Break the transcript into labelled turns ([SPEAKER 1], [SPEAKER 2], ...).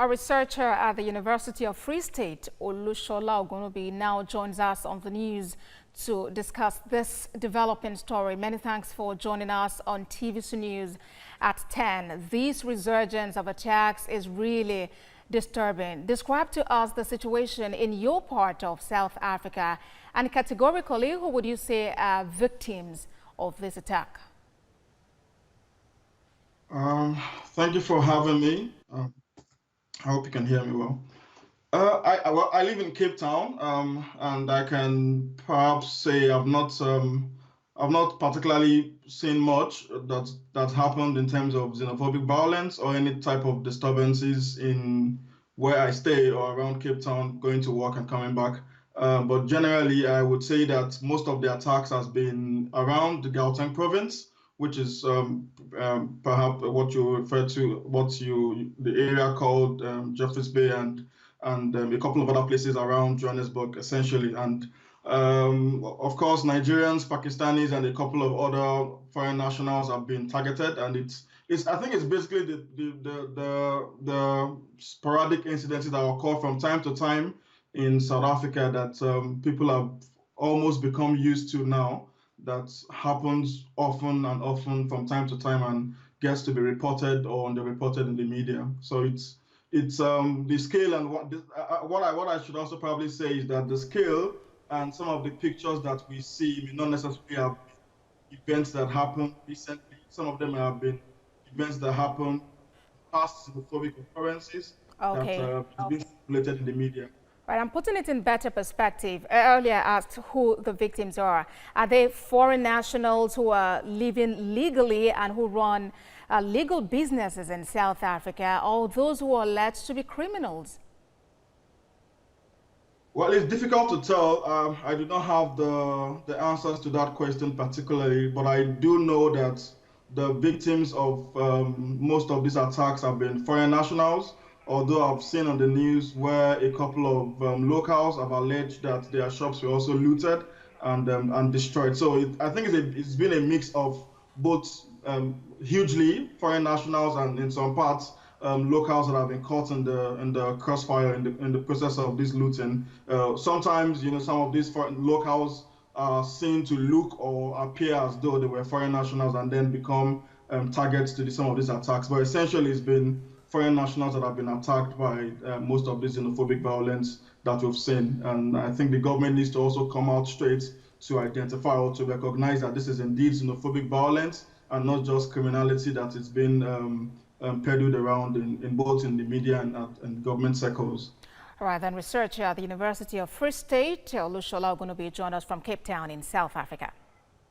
[SPEAKER 1] A researcher at the University of Free State, Olusola Ogunnubi, now joins us on the news to discuss this developing story. Many thanks for joining us on TVC News at 10. This resurgence of attacks is really disturbing. Describe to us the situation in your part of South Africa, and categorically, who would you say are victims of this attack?
[SPEAKER 2] Thank you for having me. I hope you can hear me well. I live in Cape Town, and I can perhaps say I've not particularly seen much that's happened in terms of xenophobic violence or any type of disturbances in where I stay or around Cape Town, going to work and coming back. But generally, I would say that most of the attacks has been around the Gauteng province, which is perhaps what you refer to, the area called Jeffreys Bay and a couple of other places around Johannesburg, essentially. And of course, Nigerians, Pakistanis, and a couple of other foreign nationals have been targeted. And I think it's basically the sporadic incidents that occur from time to time in South Africa that people have almost become used to now. That happens often and often from time to time and gets to be reported or underreported in the media. So it's the scale, and what I should also probably say is that the scale and some of the pictures that we see may not necessarily have events that happened recently. Some of them have been events that happened past xenophobic occurrences that have been circulated in the media.
[SPEAKER 1] Right, I'm putting it in better perspective. Earlier I asked who the victims are. Are they foreign nationals who are living legally and who run legal businesses in South Africa, or those who are alleged to be criminals?
[SPEAKER 2] Well, it's difficult to tell. I do not have the answers to that question particularly, but I do know that the victims of most of these attacks have been foreign nationals. Although I've seen on the news where a couple of locals have alleged that their shops were also looted and destroyed. So I think it's been a mix of both hugely foreign nationals and in some parts locals that have been caught in the crossfire in the process of this looting. Sometimes some of these foreign locals are seen to look or appear as though they were foreign nationals and then become targets to some of these attacks. But essentially, it's been foreign nationals that have been attacked by most of this xenophobic violence that we've seen. And I think the government needs to also come out straight to identify or to recognize that this is indeed xenophobic violence and not just criminality that is being peddled around in both in the media and government circles.
[SPEAKER 1] All right, then researcher at the University of Free State, Olusola Ogunnubi, joined us from Cape Town in South Africa.